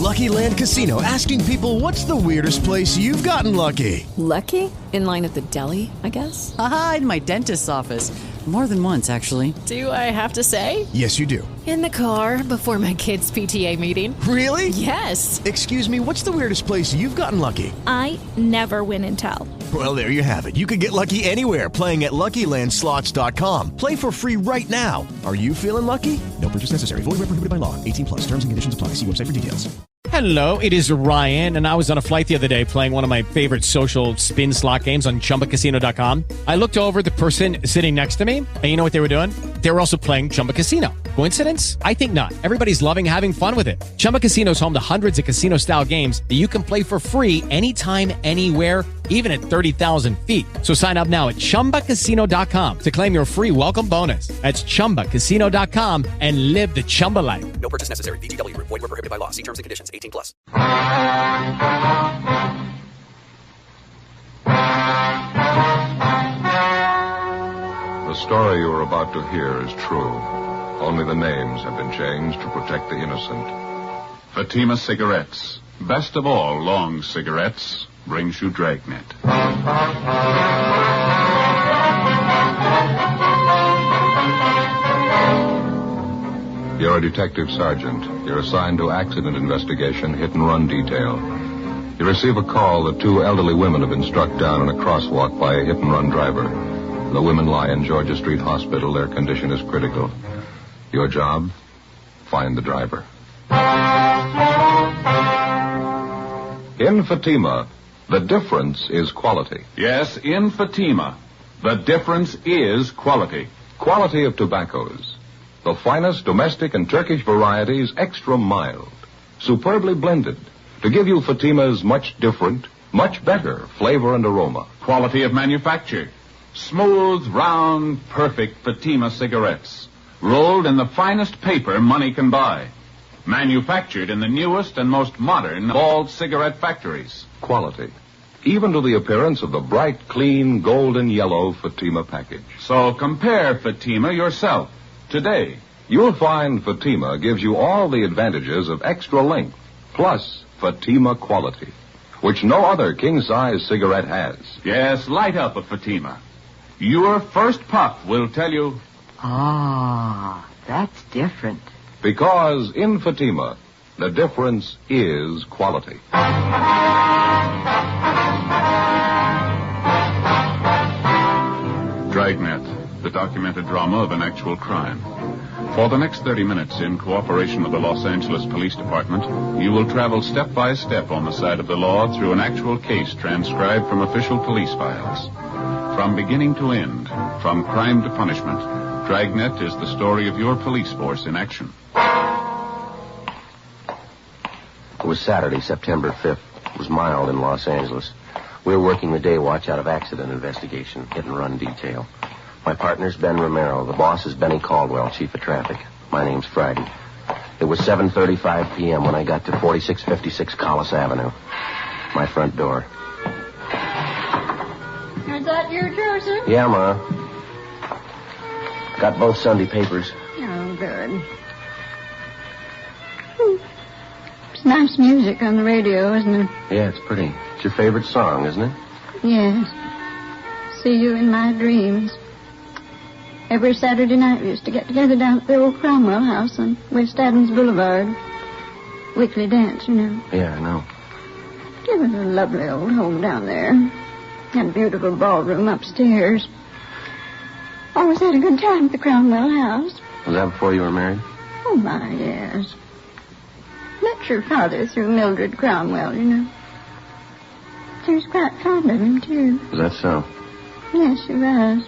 Lucky Land Casino, asking people, what's the weirdest place you've gotten lucky? Lucky? In line at the deli, I guess? Aha, in my dentist's office. More than once, actually. Do I have to say? Yes, you do. In the car before my kids' PTA meeting. Really? Yes. Excuse me, what's the weirdest place you've gotten lucky? I never win and tell. Well, there you have it. You can get lucky anywhere, playing at LuckyLandSlots.com. Play for free right now. Are you feeling lucky? No purchase necessary. Void where prohibited by law. 18 plus. Terms and conditions apply. See website for details. Hello, it is Ryan, and I was on a flight the other day playing one of my favorite social spin slot games on ChumbaCasino.com. I looked over at the person sitting next to me, and you know what they were doing? They were also playing Chumba Casino. Coincidence? I think not. Everybody's loving having fun with it. Chumba Casino is home to hundreds of casino-style games that you can play for free anytime, anywhere, even at 30,000 feet. So sign up now at ChumbaCasino.com to claim your free welcome bonus. That's ChumbaCasino.com and live the Chumba life. No purchase necessary. VGW. Void where prohibited by law. See terms and conditions. 18 plus. The story you are about to hear is true. Only the names have been changed to protect the innocent. Fatima Cigarettes, best of all long cigarettes, brings you Dragnet. You're a detective sergeant. You're assigned to accident investigation, hit and run detail. You receive a call that two elderly women have been struck down in a crosswalk by a hit and run driver. The women lie in Georgia Street Hospital. Their condition is critical. Your job? Find the driver. In Fatima, the difference is quality. Yes, in Fatima, the difference is quality. Quality of tobaccos. The finest domestic and Turkish varieties, extra mild, superbly blended, to give you Fatima's much different, much better flavor and aroma. Quality of manufacture. Smooth, round, perfect Fatima cigarettes. Rolled in the finest paper money can buy. Manufactured in the newest and most modern of all cigarette factories. Quality. Even to the appearance of the bright, clean, golden yellow Fatima package. So compare Fatima yourself today. You'll find Fatima gives you all the advantages of extra length, plus Fatima quality, which no other king-size cigarette has. Yes, light up a Fatima. Your first puff will tell you... Ah, that's different. Because in Fatima, the difference is quality. Dragnet, the documented drama of an actual crime. For the next 30 minutes, in cooperation with the Los Angeles Police Department, you will travel step by step on the side of the law through an actual case transcribed from official police files. From beginning to end, from crime to punishment, Dragnet is the story of your police force in action. It was Saturday, September 5th. It was mild in Los Angeles. We were working the day watch out of accident investigation, hit and run detail. My partner's Ben Romero. The boss is Benny Caldwell, chief of traffic. My name's Friday. It was 7:35 p.m. when I got to 4656 Collis Avenue. My front door. Is that you, Joseph? Yeah, Ma. Got both Sunday papers. Oh, good. It's nice music on the radio, isn't it? Yeah, it's pretty. It's your favorite song, isn't it? Yes. See you in my dreams. Every Saturday night we used to get together down at the old Cromwell house on West Adams Boulevard. Weekly dance, you know. Yeah, I know. It was a lovely old home down there. Had a beautiful ballroom upstairs. Always had a good time at the Cromwell house. Was that before you were married? Oh, my, yes. Met your father through Mildred Cromwell, you know. She was quite fond of him, too. Was that so? Yes, she was.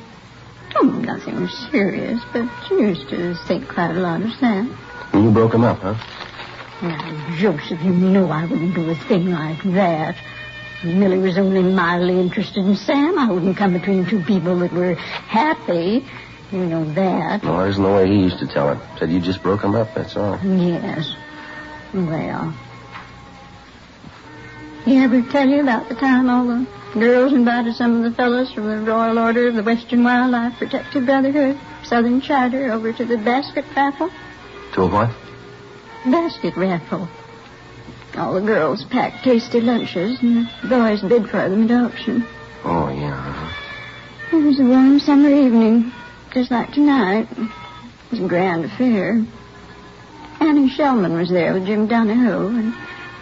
Oh, nothing serious, but she used to think quite a lot of Sam. And you broke him up, huh? Now, Joseph, you know I wouldn't do a thing like that. If Millie was only mildly interested in Sam, I wouldn't come between two people that were happy. You know that. No, that isn't the way he used to tell it. Said you just broke him up, that's all. Yes. Well, he ever tell you about the time all the girls invited some of the fellows from the Royal Order of the Western Wildlife Protective Brotherhood, Southern Charter, over to the basket raffle? To a what? Basket raffle. All the girls packed tasty lunches, and the boys bid for them at auction. Oh, yeah. It was a warm summer evening, just like tonight. It was a grand affair. Annie Shellman was there with Jim Donahoe, and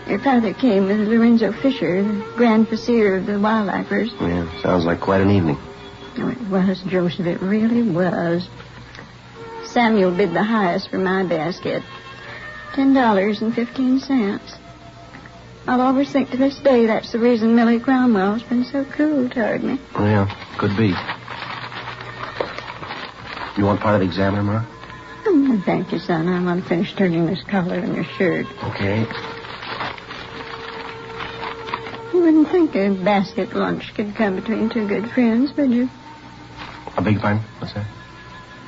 her father came with Lorenzo Fisher, the grand vizier of the wildlifers. Yeah, sounds like quite an evening. Oh, it was, Joseph, it really was. Samuel bid the highest for my basket, $10.15. I'll always think to this day that's the reason Millie Cromwell's been so cool toward me. Yeah, could be. You want part of the examiner, Ma? Oh, thank you, son. I want to finish turning this collar on your shirt. Okay. You wouldn't think a basket lunch could come between two good friends, would you? I beg your pardon? What's that?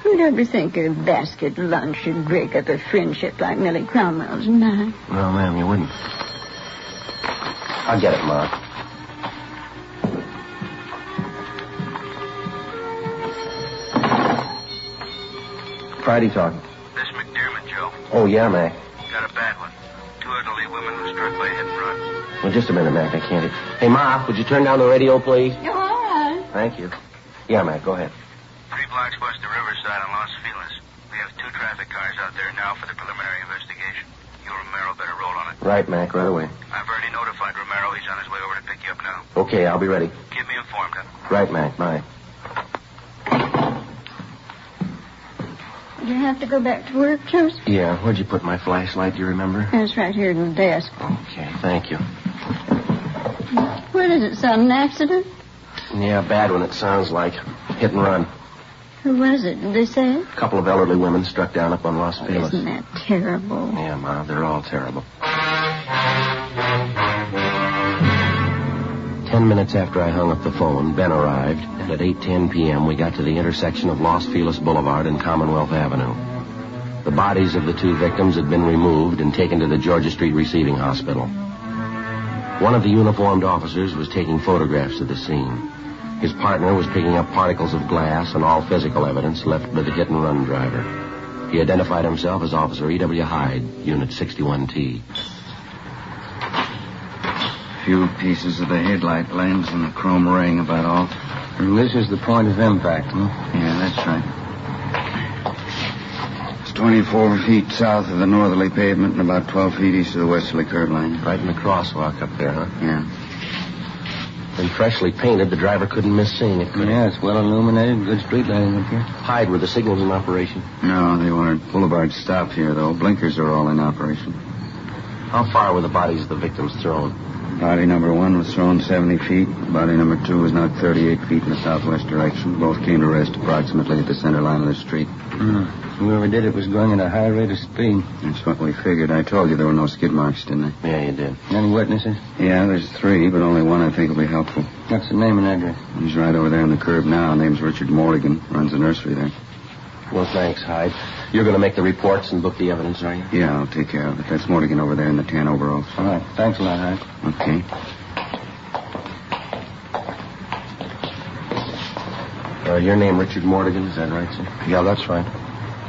Who'd ever think a basket lunch should break up a friendship like Millie Cromwell's and mine? No, ma'am, you wouldn't. I'll get it, Ma. Friday talking. This McDermott, Joe. Oh, yeah, Mac. Got a bad one. 2 elderly women were struck by a hit and run. Well, just a minute, Mac. I can't. Hey, Ma, would you turn down the radio, please? You're all right. Thank you. Yeah, Mac, go ahead. 3 blocks west of Riverside on Los Feliz. We have 2 traffic cars out there now for the preliminary investigation. You and Romero better roll on it. Right, Mac, right away. I've already notified Romero. He's on his way over to pick you up now. Okay, I'll be ready. Keep me informed, huh? Right, Mac. Bye. Did you have to go back to work, Joseph? Yeah, where'd you put my flashlight, do you remember? It's right here in the desk. Okay, thank you. What is it, son? An accident? Yeah, bad one, it sounds like. Hit and run. Who was it? Did they say? A couple of elderly women struck down up on Los Feliz. Isn't that terrible? Yeah, Ma, they're all terrible. 10 minutes after I hung up the phone, Ben arrived, and at 8:10 p.m. we got to the intersection of Los Feliz Boulevard and Commonwealth Avenue. The bodies of the 2 victims had been removed and taken to the Georgia Street Receiving Hospital. One of the uniformed officers was taking photographs of the scene. His partner was picking up particles of glass and all physical evidence left by the hit-and-run driver. He identified himself as Officer E.W. Hyde, Unit 61T. Few pieces of the headlight lens and the chrome ring, about all. And this is the point of impact, huh? Yeah, that's right. It's 24 feet south of the northerly pavement and about 12 feet east of the westerly curb line. Right in the crosswalk up there, huh? Yeah. And freshly painted, the driver couldn't miss seeing it, could he? Yeah, it's well illuminated. Good street lighting up here. Hyde, were the signals in operation? No, they weren't. Boulevard stopped here, though. Blinkers are all in operation. How far were the bodies of the victims thrown? Body number 1 was thrown 70 feet. Body number 2 was knocked 38 feet in the southwest direction. Both came to rest approximately at the center line of the street. Whoever did it was going at a high rate of speed. That's what we figured. I told you there were no skid marks, didn't I? Yeah, you did. Any witnesses? Yeah, there's 3, but only one I think will be helpful. What's the name and address? He's right over there on the curb now. Name's Richard Morgan. Runs the nursery there. Well, thanks, Hyde. You're going to make the reports and book the evidence, are you? Yeah, I'll take care of it. That's Morgan over there in the tan overalls. All right. Thanks a lot, Hyde. Okay. Your name, Richard Morgan, is that right, sir? Yeah, that's right.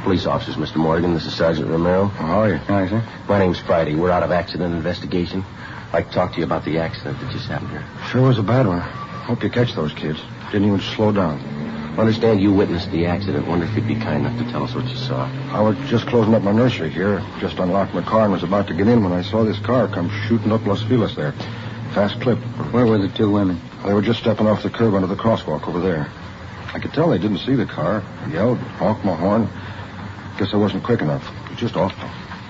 Police officers, Mr. Morgan. This is Sergeant Romero. How are you? Hi, sir. My name's Friday. We're out of accident investigation. I'd like to talk to you about the accident that just happened here. Sure was a bad one. Hope you catch those kids. Didn't even slow down. I understand you witnessed the accident. Wonder if you'd be kind enough to tell us what you saw. I was just closing up my nursery here. Just unlocked my car and was about to get in when I saw this car come shooting up Los Feliz there. Fast clip. Where were the 2 women? They were just stepping off the curb under the crosswalk over there. I could tell they didn't see the car. I yelled, honked my horn. Guess I wasn't quick enough. It was just off.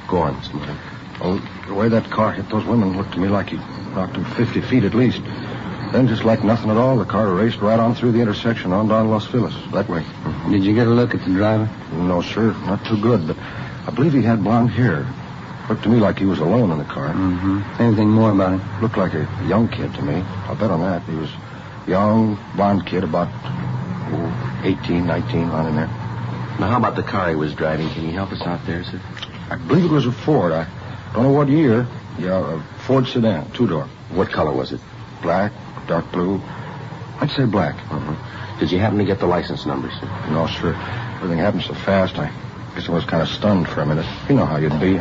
Go on, Mr. Morgan. Well, the way that car hit those women looked to me like he knocked them 50 feet at least. Then, just like nothing at all, the car raced right on through the intersection on down Los Feliz, that way. Did you get a look at the driver? No, sir. Not too good, but I believe he had blonde hair. Looked to me like he was alone in the car. Mm-hmm. Anything more about him? Looked like a young kid to me. I'll bet on that. He was a young, blonde kid, about 18, 19, on in there. Now, how about the car he was driving? Can you help us out there, sir? I believe it was a Ford. I don't know what year. Yeah, a Ford sedan, 2-door. What color was it? Black, dark blue. I'd say black. Did you happen to get the license number, sir? No, sir. Everything happened so fast, I guess I was kind of stunned for a minute. You know how you'd be.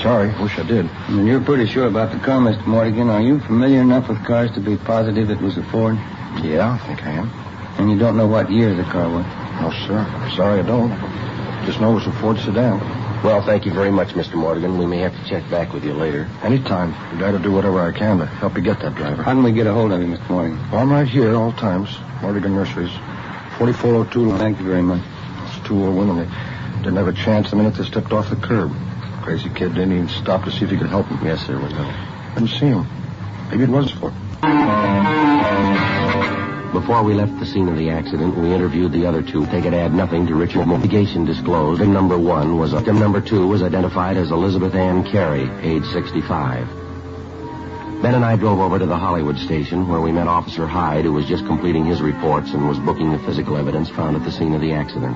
Sorry, wish I did. And you're pretty sure about the car, Mr. Morgan. Are you familiar enough with cars to be positive it was a Ford? Yeah, I think I am. And you don't know what year the car was? No, sir. I'm sorry, I don't. Just know it was a Ford sedan. Well, thank you very much, Mr. Morgan. We may have to check back with you later. Anytime. I'd glad to do whatever I can to help you get that driver. How can we get a hold of you, Mr. Morgan? Well, I'm right here all times. Morgan Nurseries. 4402. Thank you very much. Those two old women, they didn't have a chance the minute they stepped off the curb. Crazy kid didn't even stop to see if he could help him. Yes, sir, we know. Didn't see him. Maybe it was Ford. Before we left the scene of the accident, we interviewed the other two. They could add nothing to Richard's investigation disclosed. Victim number 1 was victim number 2 was identified as Elizabeth Ann Carey, age 65. Ben and I drove over to the Hollywood station where we met Officer Hyde, who was just completing his reports and was booking the physical evidence found at the scene of the accident.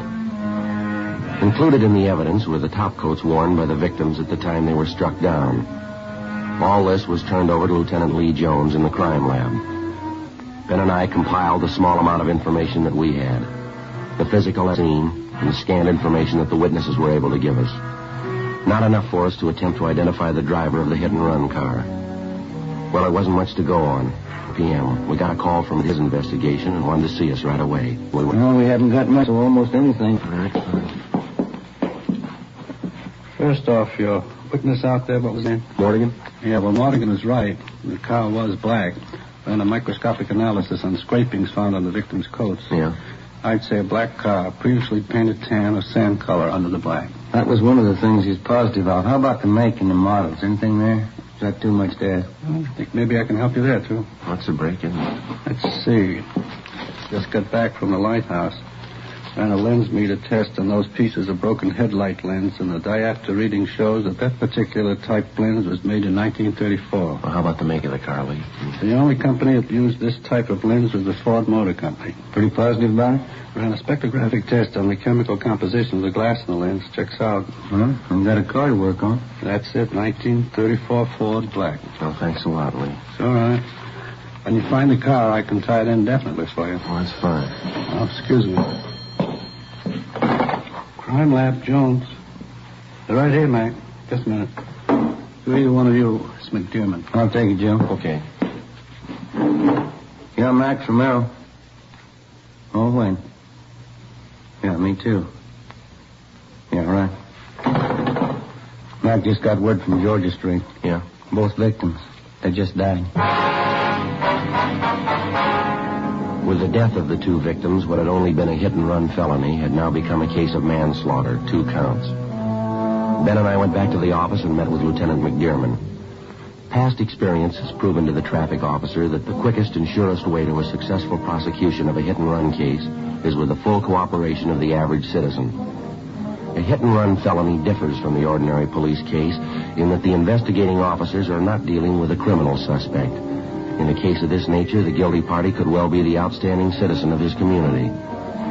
Included in the evidence were the top coats worn by the victims at the time they were struck down. All this was turned over to Lieutenant Lee Jones in the crime lab. Ben and I compiled the small amount of information that we had. The physical scene and the scanned information that the witnesses were able to give us. Not enough for us to attempt to identify the driver of the hit-and-run car. Well, there wasn't much to go on. p.m. We got a call from his investigation and wanted to see us right away. Well, we haven't got much of almost anything. All right. First off, your witness out there, what was his name? Morgan? Yeah, well, Morgan is right. The car was black. And a microscopic analysis on scrapings found on the victim's coats. Yeah. I'd say a black car, previously painted tan or sand color under the black. That was one of the things he's positive about. How about the make and the models? Anything there? Is that too much to ask? I think maybe I can help you there, too. What's the break, isn't it? Let's see. Just got back from the lighthouse. Ran a lens meter test on those pieces of broken headlight lens, and the diopter reading shows that particular type lens was made in 1934. Well, how about the make of the car, Lee? The only company that used this type of lens was the Ford Motor Company. Pretty positive about it? Ran a spectrographic test on the chemical composition of the glass in the lens. Checks out. Well, we've got a car to work on. That's it, 1934 Ford black. Well, thanks a lot, Lee. It's all right. When you find the car, I can tie it in definitely for you. Oh, that's fine. Oh, excuse me. Crime Lab, Jones. They're right here, Mac. Just a minute. To either one of you, it's McDermott. I'll take it, Jim. Okay. Yeah, Mac from Merrill. Oh, when? Yeah, me too. Yeah, right. Mac just got word from Georgia Street. Yeah. Both victims. They just died. With the death of the two victims, what had only been a hit-and-run felony had now become a case of manslaughter, 2 counts. Ben and I went back to the office and met with Lieutenant McDermott. Past experience has proven to the traffic officer that the quickest and surest way to a successful prosecution of a hit-and-run case is with the full cooperation of the average citizen. A hit-and-run felony differs from the ordinary police case in that the investigating officers are not dealing with a criminal suspect. In a case of this nature, the guilty party could well be the outstanding citizen of his community.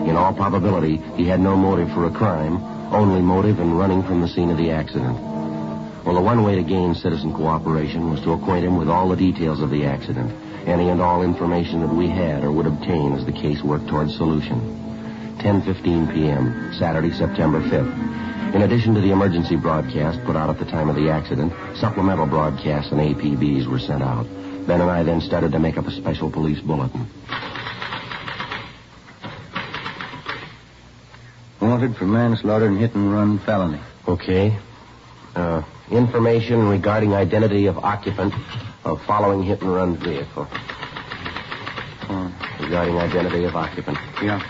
In all probability, he had no motive for a crime, only motive in running from the scene of the accident. Well, the one way to gain citizen cooperation was to acquaint him with all the details of the accident, any and all information that we had or would obtain as the case worked towards solution. 10:15 p.m., Saturday, September 5th. In addition to the emergency broadcast put out at the time of the accident, supplemental broadcasts and APBs were sent out. Ben and I then started to make up a special police bulletin. Wanted for manslaughter and hit-and-run felony. Okay. Information regarding identity of occupant of following hit-and-run vehicle. Regarding identity of occupant. Yeah.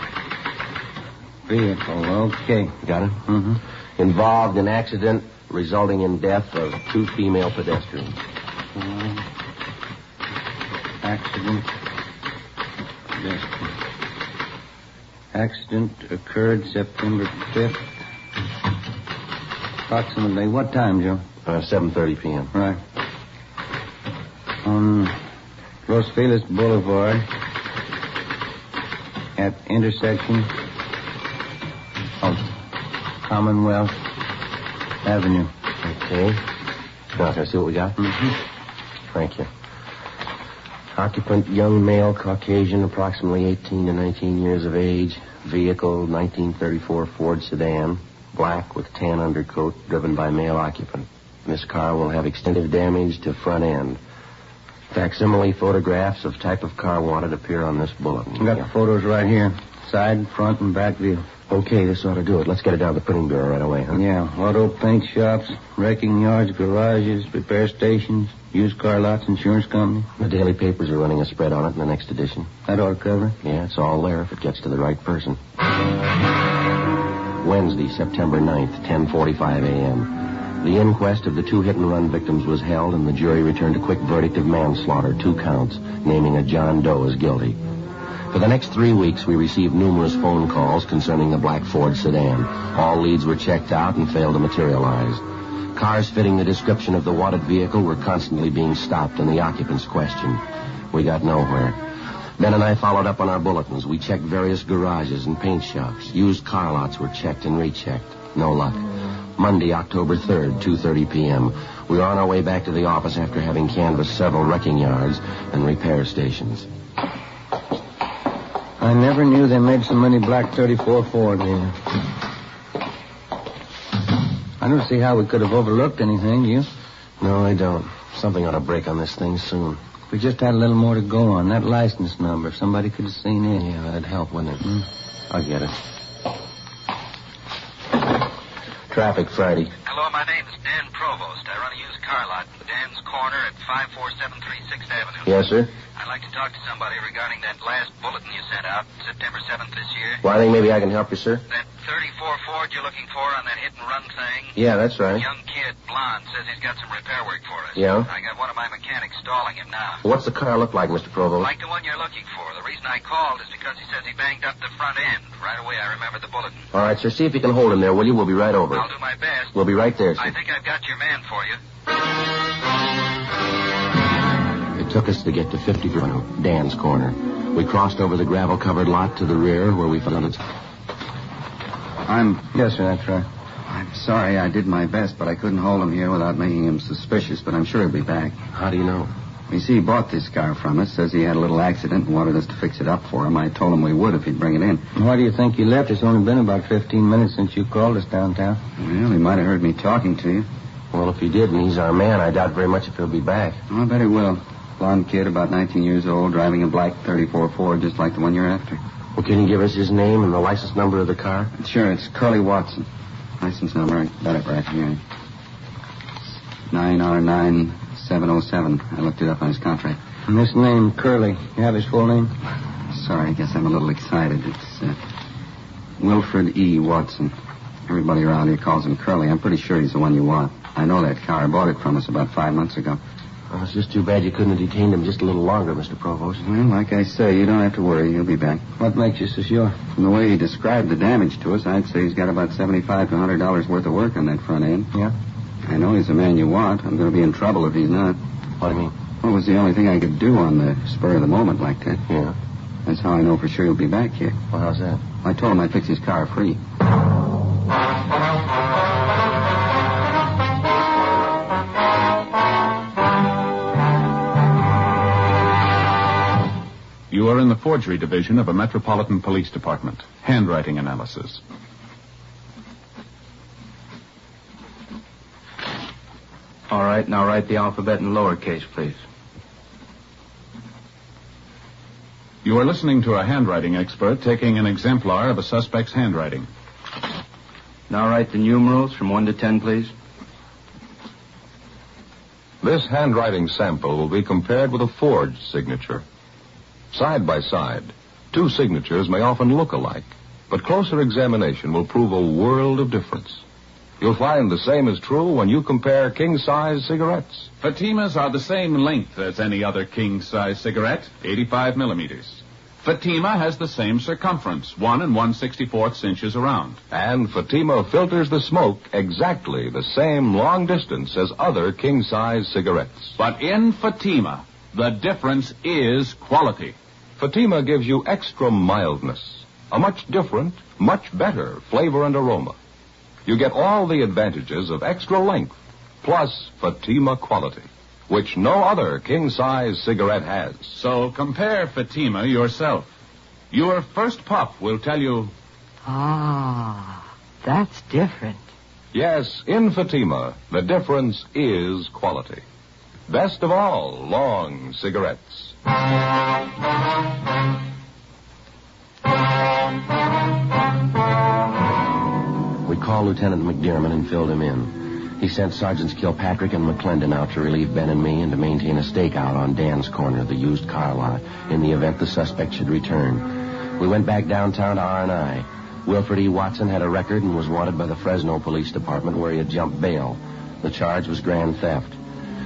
Vehicle, okay. Got it? Mm-hmm. Involved in accident resulting in death of 2 female pedestrians. Accident. Accident occurred September 5th. Approximately what time, Joe? 7:30 p.m. Right. On Los Feliz Boulevard at intersection of Commonwealth Avenue. Okay. Now, can I see what we got? Mm-hmm. Thank you. Occupant, young male, Caucasian, approximately 18 to 19 years of age. Vehicle, 1934 Ford sedan, black with tan undercoat, driven by male occupant. This car will have extensive damage to front end. Facsimile photographs of type of car wanted appear on this bulletin. Got the photos right here. Side, front, and back view. Okay, this ought to do it. Let's get it down to the printing bureau right away, huh? Yeah, auto paint shops, wrecking yards, garages, repair stations, used car lots, insurance company. The daily papers are running a spread on it in the next edition. That ought to cover it. Yeah, it's all there if it gets to the right person. Wednesday, September 9th, 10:45 a.m. The inquest of the 2 hit-and-run victims was held, and the jury returned a quick verdict of manslaughter, 2 counts, naming a John Doe as guilty. For the next 3 weeks, we received numerous phone calls concerning the black Ford sedan. All leads were checked out and failed to materialize. Cars fitting the description of the wanted vehicle were constantly being stopped and the occupants questioned. We got nowhere. Ben and I followed up on our bulletins. We checked various garages and paint shops. Used car lots were checked and rechecked. No luck. Monday, October 3rd, 2:30 p.m. We were on our way back to the office after having canvassed several wrecking yards and repair stations. I never knew they made so many black 34 Fords here. I don't see how we could have overlooked anything, do you? No, I don't. Something ought to break on this thing soon. If we just had a little more to go on, that license number, if somebody could have seen it. Yeah, that'd help, wouldn't it? I'll get it. Traffic Friday. Hello, my name is Dan Provost. I run a used car lot in Dan's Corner at 54736 6th Avenue. Yes, sir? I'd like to talk to somebody regarding that last bulletin you sent out September 7th this year. Well, I think maybe I can help you, sir. That 34 Ford you're looking for on that hit-and-run thing? Yeah, that's right. Young kid, blonde, says he's got some repair work for us. Yeah? I got one of my mechanics stalling him now. What's the car look like, Mr. Provost? Like the one you're looking for. The reason I called is because he says he banged up the front end. Right away, I remembered the bulletin. All right, sir. See if you can hold him there, will you? We'll be right over. I'll do my best. We'll be right there, sir. I think I've got your man for you. It took us to get to 50th Dan's Corner. We crossed over the gravel-covered lot to the rear where we found it. Yes, sir, that's right. I'm sorry I did my best, but I couldn't hold him here without making him suspicious, but I'm sure he'll be back. How do you know? You see, he bought this car from us, says he had a little accident and wanted us to fix it up for him. I told him we would if he'd bring it in. Why do you think you left? It's only been about 15 minutes since you called us downtown. Well, he might have heard me talking to you. Well, if he did and he's our man, I doubt very much if he'll be back. Oh, I bet he will. Blonde kid, about 19 years old, driving a black 34 Ford just like the one you're after. Well, can you give us his name and the license number of the car? Sure, it's Curly Watson. License number, I got it right here. 9R9707. I looked it up on his contract. And this name, Curly, you have his full name? Sorry, I guess I'm a little excited. It's Wilfred E. Watson. Everybody around here calls him Curly. I'm pretty sure he's the one you want. I know that car. I bought it from us about 5 months ago. Well, it's just too bad you couldn't have detained him just a little longer, Mr. Provost. Well, like I say, you don't have to worry. He'll be back. What makes you so sure? From the way he described the damage to us, I'd say he's got about $75 to $100 worth of work on that front end. Yeah? I know he's the man you want. I'm going to be in trouble if he's not. What do you mean? Well, it was the only thing I could do on the spur of the moment like that. Yeah? That's how I know for sure he'll be back here. Well, how's that? I told him I'd fix his car free. You are in the forgery division of a Metropolitan Police Department. Handwriting analysis. All right, now write the alphabet in lowercase, please. You are listening to a handwriting expert taking an exemplar of a suspect's handwriting. Now write the numerals from 1 to 10, please. This handwriting sample will be compared with a forged signature. Side by side, 2 signatures may often look alike, but closer examination will prove a world of difference. You'll find the same is true when you compare king-size cigarettes. Fatimas are the same length as any other king-size cigarette, 85 millimeters. Fatima has the same circumference, 1 1/64 inches around. And Fatima filters the smoke exactly the same long distance as other king-size cigarettes. But in Fatima, the difference is quality. Fatima gives you extra mildness, a much different, much better flavor and aroma. You get all the advantages of extra length, plus Fatima quality, which no other king-size cigarette has. So compare Fatima yourself. Your first puff will tell you... Ah, that's different. Yes, in Fatima, the difference is quality. Best of all, long cigarettes. We called Lieutenant McDermott and filled him in. He sent Sergeants Kilpatrick and McClendon out to relieve Ben and me and to maintain a stakeout on Dan's corner of the used car lot in the event the suspect should return. We went back downtown to R&I. Wilfred E. Watson had a record and was wanted by the Fresno Police Department where he had jumped bail. The charge was grand theft.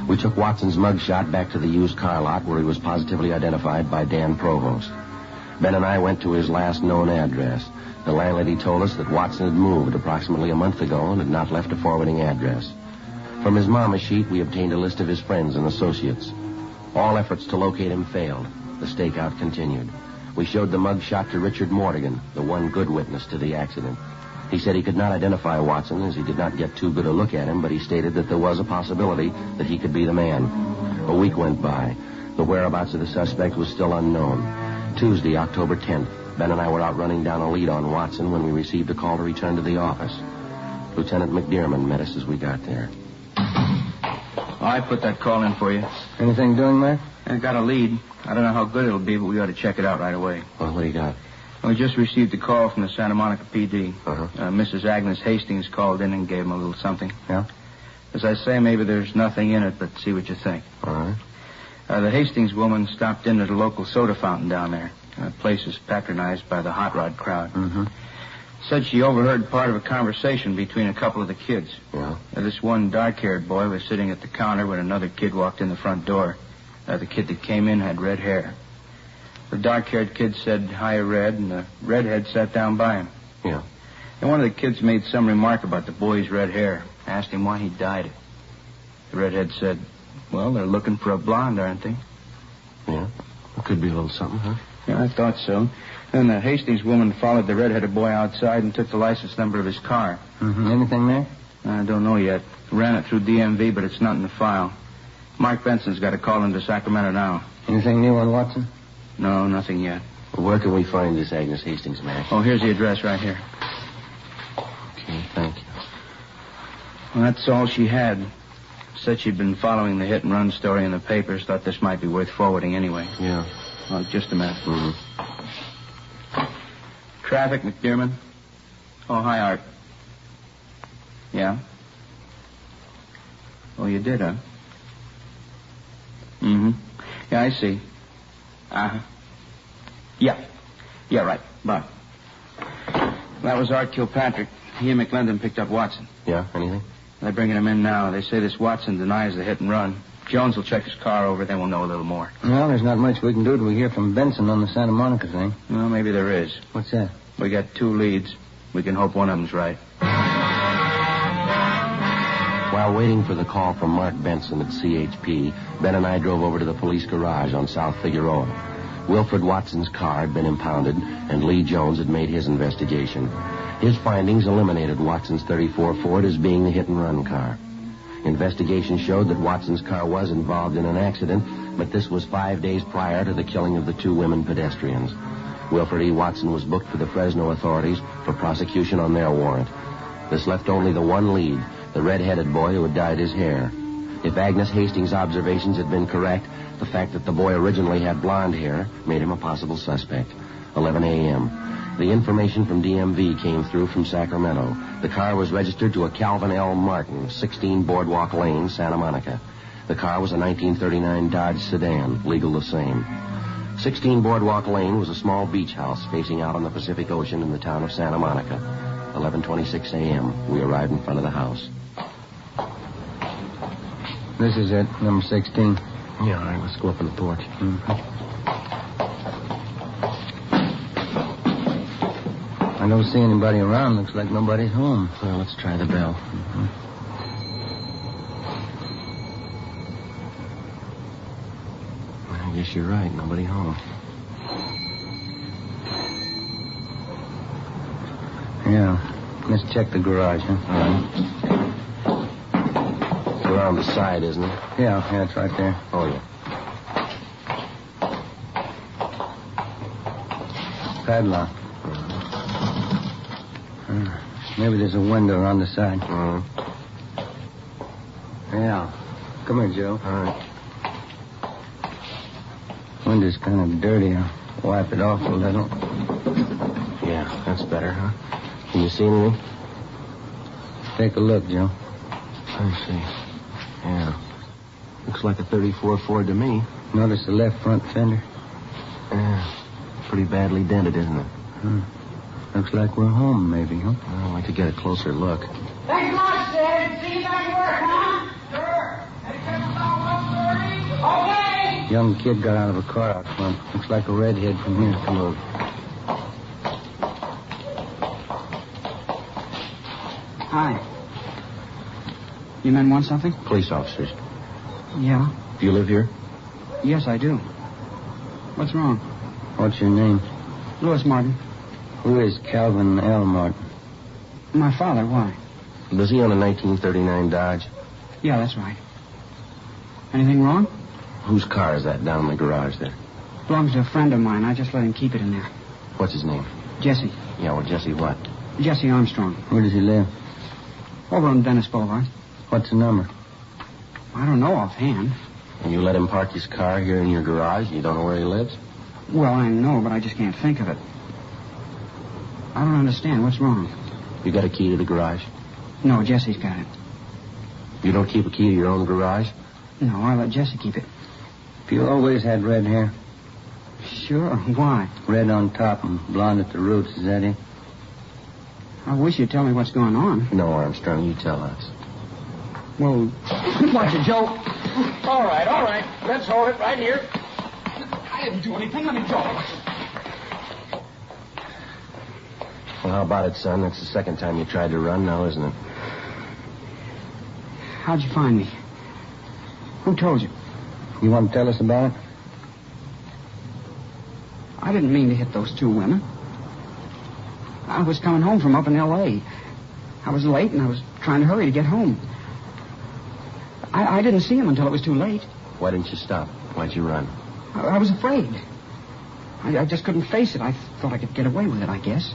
We took Watson's mugshot back to the used car lot where he was positively identified by Dan Provost. Ben and I went to his last known address. The landlady told us that Watson had moved approximately a month ago and had not left a forwarding address. From his mama sheet, we obtained a list of his friends and associates. All efforts to locate him failed. The stakeout continued. We showed the mugshot to Richard Mortigan, the one good witness to the accident. He said he could not identify Watson as he did not get too good a look at him, but he stated that there was a possibility that he could be the man. A week went by. The whereabouts of the suspect was still unknown. Tuesday, October 10th, Ben and I were out running down a lead on Watson when we received a call to return to the office. Lieutenant McDermott met us as we got there. I put that call in for you. Anything doing, Mac? I got a lead. I don't know how good it'll be, but we ought to check it out right away. Well, what do you got? We just received a call from the Santa Monica PD. Uh-huh. Mrs. Agnes Hastings called in and gave him a little something. Yeah? As I say, maybe there's nothing in it, but see what you think. All right. The Hastings woman stopped in at a local soda fountain down there. The place is patronized by the hot rod crowd. Mm-hmm. Said she overheard part of a conversation between a couple of the kids. Yeah? This one dark-haired boy was sitting at the counter when another kid walked in the front door. The kid that came in had red hair. The dark-haired kid said, "Hi, Red," and the redhead sat down by him. Yeah. And one of the kids made some remark about the boy's red hair. Asked him why he dyed it. The redhead said, "Well, they're looking for a blonde, aren't they?" Yeah? It could be a little something, huh? Yeah, I thought so. Then the Hastings woman followed the red-headed boy outside and took the license number of his car. Mm-hmm. Anything there? I don't know yet. Ran it through DMV, but it's not in the file. Mark Benson's got to call into Sacramento now. Anything new on Watson? No, nothing yet. Well, where can we find this Agnes Hastings, Mac? Oh, here's the address right here. Okay, thank you. Well, that's all she had. Said she'd been following the hit-and-run story in the papers. Thought this might be worth forwarding anyway. Yeah. Well, just a minute. Mm-hmm. Traffic, McDermott. Oh, hi, Art. Yeah? Oh, you did, huh? Mm-hmm. Yeah, I see. Uh-huh. Yeah. Yeah, right. Bye. That was Art Kilpatrick. He and McClendon picked up Watson. Yeah, anything? They're bringing him in now. They say this Watson denies the hit and run. Jones will check his car over, then we'll know a little more. Well, there's not much we can do till we hear from Benson on the Santa Monica thing. Well, maybe there is. What's that? We got 2 leads. We can hope one of them's right. While waiting for the call from Mark Benson at CHP, Ben and I drove over to the police garage on South Figueroa. Wilfred Watson's car had been impounded, and Lee Jones had made his investigation. His findings eliminated Watson's 34 Ford as being the hit-and-run car. Investigation showed that Watson's car was involved in an accident, but this was 5 days prior to the killing of the 2 women pedestrians. Wilfred E. Watson was booked for the Fresno authorities for prosecution on their warrant. This left only the one lead, the red-headed boy who had dyed his hair. If Agnes Hastings' observations had been correct, the fact that the boy originally had blonde hair made him a possible suspect. 11 a.m. The information from DMV came through from Sacramento. The car was registered to a Calvin L. Martin, 16 Boardwalk Lane, Santa Monica. The car was a 1939 Dodge sedan, legal the same. 16 Boardwalk Lane was a small beach house facing out on the Pacific Ocean in the town of Santa Monica. 11:26 a.m. We arrived in front of the house. This is it, number 16. Yeah, all right, let's go up on the porch. Mm-hmm. I don't see anybody around. Looks like nobody's home. Well, let's try the bell. Mm-hmm. I guess you're right. Nobody home. Yeah. Let's check the garage, huh? All right. It's around the side, isn't it? Yeah, it's right there. Oh, yeah. Padlock. Maybe there's a window on the side. Yeah. Come here, Joe. All right. Window's kind of dirty. I'll wipe it off a little. Yeah, that's better, huh? Can you see anything? Take a look, Joe. I see. Yeah. Looks like a 34 Ford to me. Notice the left front fender? Yeah. Pretty badly dented, isn't it? Looks like we're home, maybe, huh? I'd like to get a closer look. Thanks much, Sid. See you back at work, huh? Sure. Okay. Young kid got out of a car out front. Looks like a redhead from here. Come on. Hi. You men want something? Police officers. Yeah. Do you live here? Yes, I do. What's wrong? What's your name? Louis Martin. Who is Calvin L. Martin? My father. Why? Was he on a 1939 Dodge? Yeah, that's right. Anything wrong? Whose car is that down in the garage there? Belongs to a friend of mine. I just let him keep it in there. What's his name? Jesse. Yeah, well, Jesse what? Jesse Armstrong. Where does he live? Over on Venice Boulevard. What's the number? I don't know offhand. And you let him park his car here in your garage and you don't know where he lives? Well, I know, but I just can't think of it. I don't understand. What's wrong? You got a key to the garage? No, Jesse's got it. You don't keep a key to your own garage? No, I let Jesse keep it. You always had red hair? Sure. Why? Red on top and blonde at the roots. Is that it? I wish you'd tell me what's going on. No, Armstrong, you tell us. Well, Watch it, Joe. All right. Let's hold it right here. I didn't do anything. Let me go. Well, how about it, son? That's the second time you tried to run now, isn't it? How'd you find me? Who told you? You want to tell us about it? I didn't mean to hit those two women. I was coming home from up in L.A. I was late, and I was trying to hurry to get home. I didn't see him until it was too late. Why didn't you stop? Why'd you run? I was afraid. I just couldn't face it. I thought I could get away with it, I guess.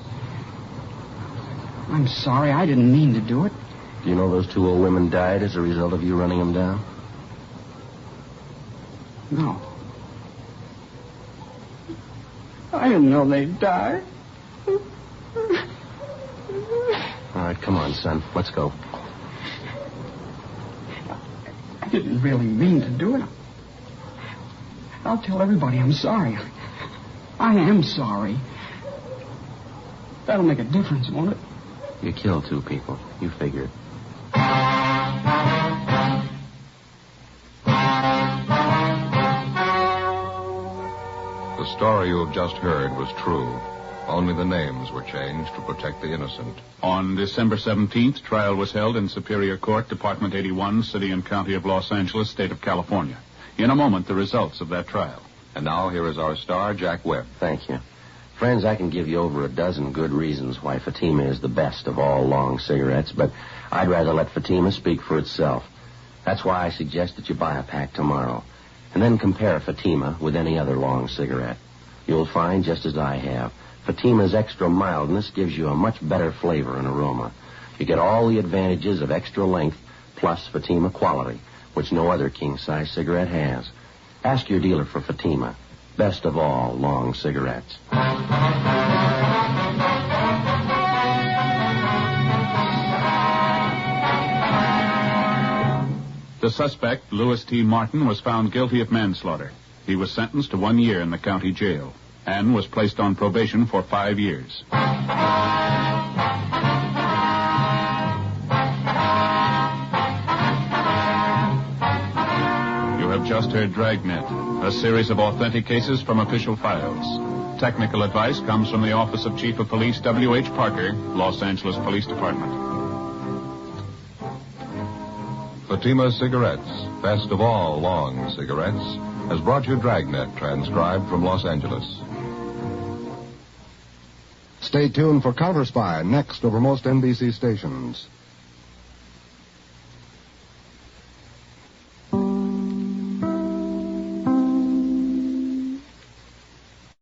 I'm sorry. I didn't mean to do it. Do you know those two old women died as a result of you running them down? No. I didn't know they'd die. All right, come on, son. Let's go. I didn't really mean to do it. I'll tell everybody I'm sorry. I am sorry. That'll make a difference, won't it? You killed two people. You figured. The story you have just heard was true. Only the names were changed to protect the innocent. On December 17th, trial was held in Superior Court, Department 81, City and County of Los Angeles, State of California. In a moment, the results of that trial. And now here is our star, Jack Webb. Thank you. Friends, I can give you over a dozen good reasons why Fatima is the best of all long cigarettes, but I'd rather let Fatima speak for itself. That's why I suggest that you buy a pack tomorrow, and then compare Fatima with any other long cigarette. You'll find, just as I have, Fatima's extra mildness gives you a much better flavor and aroma. You get all the advantages of extra length plus Fatima quality, which no other king-size cigarette has. Ask your dealer for Fatima, best of all long cigarettes. The suspect, Louis T. Martin, was found guilty of manslaughter. He was sentenced to 1 year in the county jail and was placed on probation for 5 years. You have just heard Dragnet, a series of authentic cases from official files. Technical advice comes from the Office of Chief of Police W.H. Parker, Los Angeles Police Department. Fatima Cigarettes, best of all long cigarettes, has brought you Dragnet, transcribed from Los Angeles. Stay tuned for Counter Spy, next over most NBC stations.